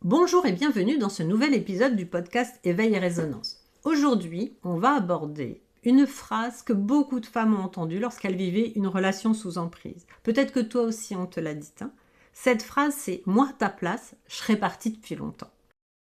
Bonjour et bienvenue dans ce nouvel épisode du podcast Éveil et Résonance. Aujourd'hui, on va aborder une phrase que beaucoup de femmes ont entendue lorsqu'elles vivaient une relation sous emprise. Peut-être que toi aussi on te l'a dit. Cette phrase, c'est « moi à ta place, je serais partie depuis longtemps ».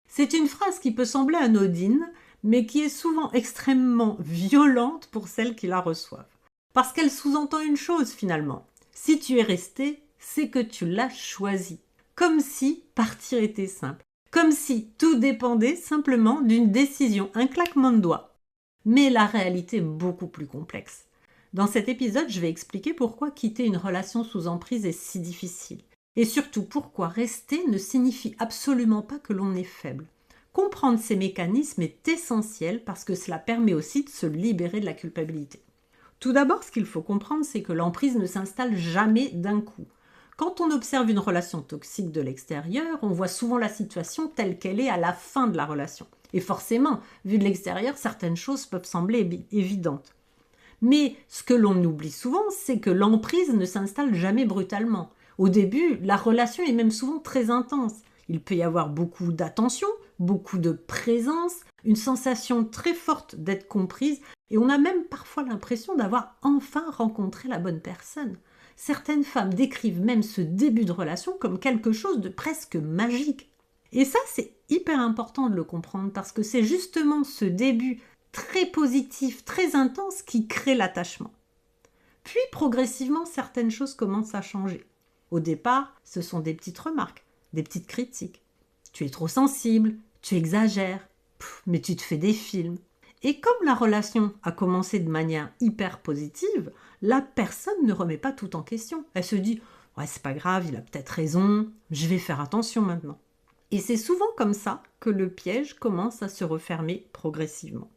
C'est une phrase qui peut sembler anodine, mais qui est souvent extrêmement violente pour celles qui la reçoivent. Parce qu'elle sous-entend une chose finalement. Si tu es resté, c'est que tu l'as choisi. Comme si partir était simple. Comme si tout dépendait simplement d'une décision, un claquement de doigts. Mais la réalité est beaucoup plus complexe. Dans cet épisode, je vais expliquer pourquoi quitter une relation sous emprise est si difficile. Et surtout pourquoi rester ne signifie absolument pas que l'on est faible. Comprendre ces mécanismes est essentiel parce que cela permet aussi de se libérer de la culpabilité. Tout d'abord, ce qu'il faut comprendre, c'est que l'emprise ne s'installe jamais d'un coup. Quand on observe une relation toxique de l'extérieur, on voit souvent la situation telle qu'elle est à la fin de la relation. Et forcément, vu de l'extérieur, certaines choses peuvent sembler évidentes. Mais ce que l'on oublie souvent, c'est que l'emprise ne s'installe jamais brutalement. Au début, la relation est même souvent très intense. Il peut y avoir beaucoup d'attention, beaucoup de présence, une sensation très forte d'être comprise, et on a même parfois l'impression d'avoir enfin rencontré la bonne personne. Certaines femmes décrivent même ce début de relation comme quelque chose de presque magique. Et ça, c'est hyper important de le comprendre parce que c'est justement ce début très positif, très intense qui crée l'attachement. Puis progressivement, certaines choses commencent à changer. Au départ, ce sont des petites remarques, des petites critiques. Tu es trop sensible, tu exagères, mais tu te fais des films. Et comme la relation a commencé de manière hyper positive, la personne ne remet pas tout en question. Elle se dit « ouais, c'est pas grave, il a peut-être raison, je vais faire attention maintenant ». Et c'est souvent comme ça que le piège commence à se refermer progressivement.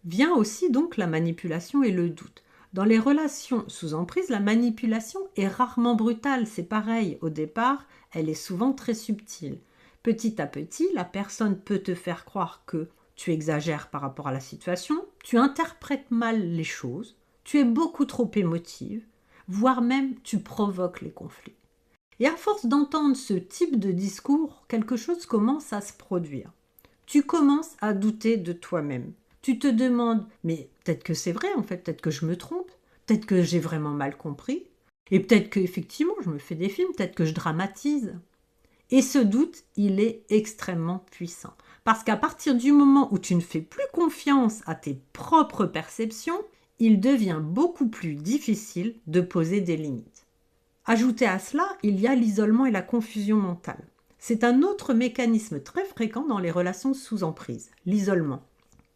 Vient aussi donc la manipulation et le doute. Dans les relations sous emprise, la manipulation est rarement brutale, c'est pareil. Au départ, elle est souvent très subtile. Petit à petit, la personne peut te faire croire que tu exagères par rapport à la situation, tu interprètes mal les choses, tu es beaucoup trop émotive, voire même tu provoques les conflits. Et à force d'entendre ce type de discours, quelque chose commence à se produire. Tu commences à douter de toi-même. Tu te demandes, mais peut-être que c'est vrai en fait, peut-être que je me trompe, peut-être que j'ai vraiment mal compris, et peut-être qu'effectivement je me fais des films, peut-être que je dramatise. Et ce doute, il est extrêmement puissant. Parce qu'à partir du moment où tu ne fais plus confiance à tes propres perceptions, il devient beaucoup plus difficile de poser des limites. Ajouté à cela, il y a l'isolement et la confusion mentale. C'est un autre mécanisme très fréquent dans les relations sous emprise, l'isolement.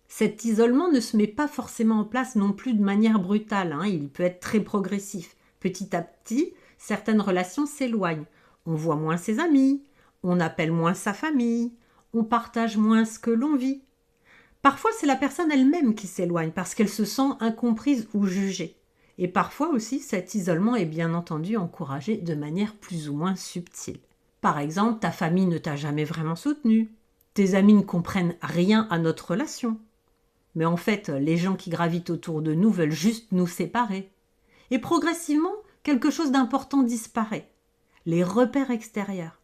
Cet isolement ne se met pas forcément en place non plus de manière brutale, il peut être très progressif. Petit à petit, certaines relations s'éloignent. On voit moins ses amis, on appelle moins sa famille, on partage moins ce que l'on vit. Parfois, c'est la personne elle-même qui s'éloigne parce qu'elle se sent incomprise ou jugée. Et parfois aussi, cet isolement est bien entendu encouragé de manière plus ou moins subtile. Par exemple, ta famille ne t'a jamais vraiment soutenu. Tes amis ne comprennent rien à notre relation. Mais en fait, les gens qui gravitent autour de nous veulent juste nous séparer. Et progressivement, quelque chose d'important disparaît. Les repères extérieurs.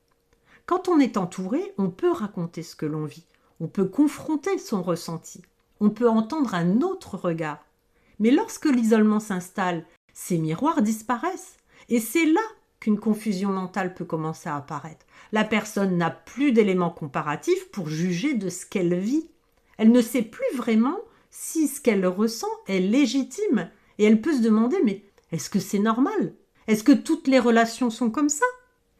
Quand on est entouré, on peut raconter ce que l'on vit. On peut confronter son ressenti. On peut entendre un autre regard. Mais lorsque l'isolement s'installe, ces miroirs disparaissent. Et c'est là qu'une confusion mentale peut commencer à apparaître. La personne n'a plus d'éléments comparatifs pour juger de ce qu'elle vit. Elle ne sait plus vraiment si ce qu'elle ressent est légitime. Et elle peut se demander, mais est-ce que c'est normal? Est-ce que toutes les relations sont comme ça?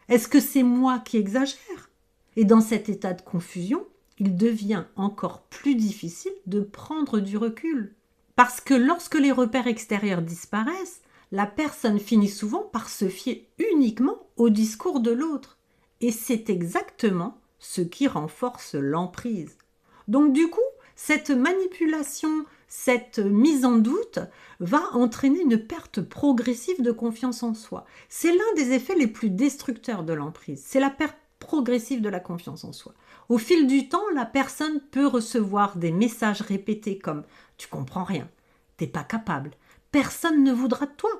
Est-ce que c'est moi qui exagère? Et dans cet état de confusion, il devient encore plus difficile de prendre du recul. Parce que lorsque les repères extérieurs disparaissent, la personne finit souvent par se fier uniquement au discours de l'autre. Et c'est exactement ce qui renforce l'emprise. Donc du coup, cette manipulation, cette mise en doute va entraîner une perte progressive de confiance en soi. C'est l'un des effets les plus destructeurs de l'emprise. C'est la perte progressive de la confiance en soi. Au fil du temps, la personne peut recevoir des messages répétés comme « tu comprends rien, t'es pas capable, personne ne voudra de toi,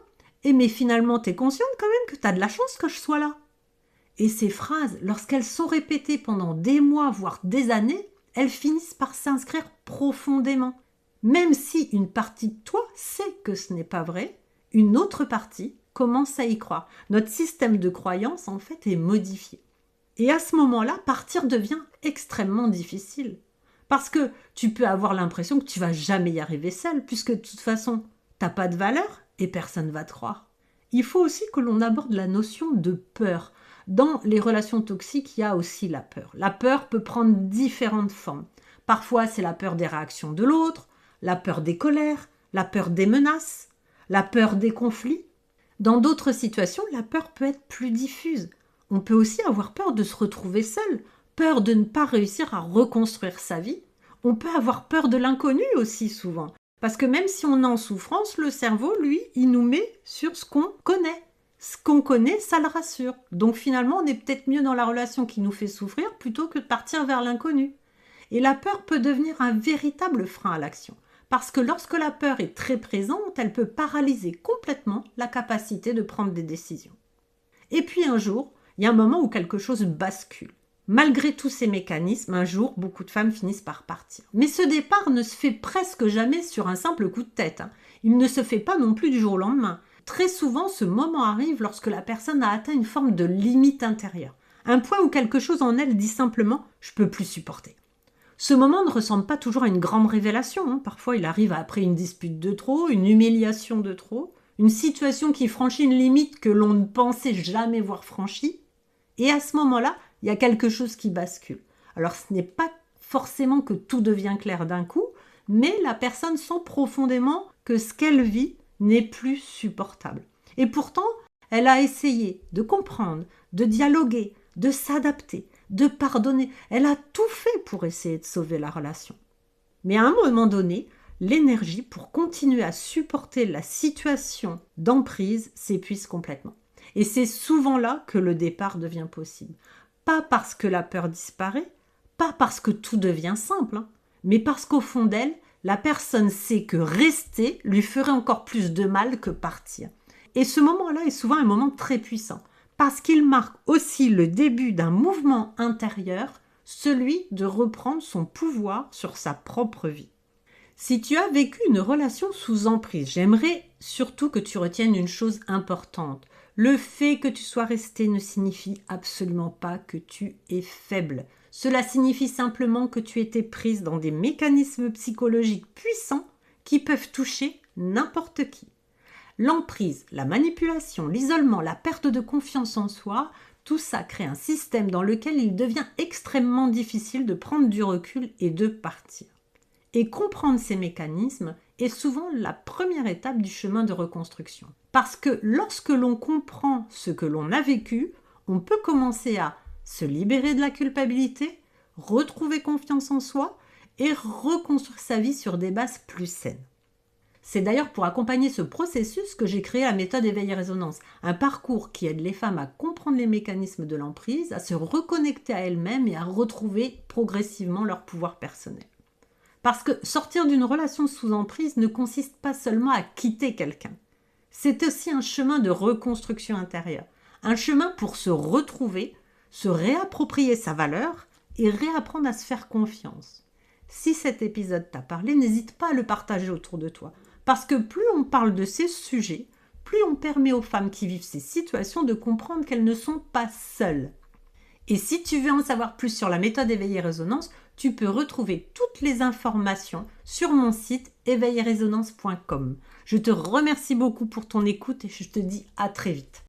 et mais finalement t'es consciente quand même que t'as de la chance que je sois là ». Et ces phrases, lorsqu'elles sont répétées pendant des mois, voire des années, elles finissent par s'inscrire profondément. Même si une partie de toi sait que ce n'est pas vrai, une autre partie commence à y croire. Notre système de croyance, en fait, est modifié. Et à ce moment-là, partir devient extrêmement difficile. Parce que tu peux avoir l'impression que tu vas jamais y arriver seul, puisque de toute façon, tu n'as pas de valeur et personne ne va te croire. Il faut aussi que l'on aborde la notion de peur. Dans les relations toxiques, il y a aussi la peur. La peur peut prendre différentes formes. Parfois, c'est la peur des réactions de l'autre, la peur des colères, la peur des menaces, la peur des conflits. Dans d'autres situations, la peur peut être plus diffuse. On peut aussi avoir peur de se retrouver seul, peur de ne pas réussir à reconstruire sa vie. On peut avoir peur de l'inconnu aussi souvent. Parce que même si on est en souffrance, le cerveau, lui, il nous met sur ce qu'on connaît. Ce qu'on connaît, ça le rassure. Donc finalement, on est peut-être mieux dans la relation qui nous fait souffrir plutôt que de partir vers l'inconnu. Et la peur peut devenir un véritable frein à l'action. Parce que lorsque la peur est très présente, elle peut paralyser complètement la capacité de prendre des décisions. Et puis un jour, il y a un moment où quelque chose bascule. Malgré tous ces mécanismes, un jour, beaucoup de femmes finissent par partir. Mais ce départ ne se fait presque jamais sur un simple coup de tête. Il ne se fait pas non plus du jour au lendemain. Très souvent, ce moment arrive lorsque la personne a atteint une forme de limite intérieure. Un point où quelque chose en elle dit simplement « je peux plus supporter ». Ce moment ne ressemble pas toujours à une grande révélation. Parfois, il arrive après une dispute de trop, une humiliation de trop, une situation qui franchit une limite que l'on ne pensait jamais voir franchie. Et à ce moment-là, il y a quelque chose qui bascule. Alors, ce n'est pas forcément que tout devient clair d'un coup, mais la personne sent profondément que ce qu'elle vit n'est plus supportable. Et pourtant, elle a essayé de comprendre, de dialoguer, de s'adapter, de pardonner. Elle a tout fait pour essayer de sauver la relation. Mais à un moment donné, l'énergie pour continuer à supporter la situation d'emprise s'épuise complètement. Et c'est souvent là que le départ devient possible. Pas parce que la peur disparaît, pas parce que tout devient simple, mais parce qu'au fond d'elle, la personne sait que rester lui ferait encore plus de mal que partir. Et ce moment-là est souvent un moment très puissant, parce qu'il marque aussi le début d'un mouvement intérieur, celui de reprendre son pouvoir sur sa propre vie. Si tu as vécu une relation sous emprise, j'aimerais surtout que tu retiennes une chose importante. Le fait que tu sois resté ne signifie absolument pas que tu es faible. Cela signifie simplement que tu étais prise dans des mécanismes psychologiques puissants qui peuvent toucher n'importe qui. L'emprise, la manipulation, l'isolement, la perte de confiance en soi, tout ça crée un système dans lequel il devient extrêmement difficile de prendre du recul et de partir. Et comprendre ces mécanismes est souvent la première étape du chemin de reconstruction. Parce que lorsque l'on comprend ce que l'on a vécu, on peut commencer à se libérer de la culpabilité, retrouver confiance en soi et reconstruire sa vie sur des bases plus saines. C'est d'ailleurs pour accompagner ce processus que j'ai créé la méthode Éveil et Résonance, un parcours qui aide les femmes à comprendre les mécanismes de l'emprise, à se reconnecter à elles-mêmes et à retrouver progressivement leur pouvoir personnel. Parce que sortir d'une relation sous emprise ne consiste pas seulement à quitter quelqu'un. C'est aussi un chemin de reconstruction intérieure, un chemin pour se retrouver, se réapproprier sa valeur et réapprendre à se faire confiance. Si cet épisode t'a parlé, n'hésite pas à le partager autour de toi. Parce que plus on parle de ces sujets, plus on permet aux femmes qui vivent ces situations de comprendre qu'elles ne sont pas seules. Et si tu veux en savoir plus sur la méthode Éveil et Résonance, tu peux retrouver toutes les informations sur mon site éveilletrésonance.com. Je te remercie beaucoup pour ton écoute et je te dis à très vite.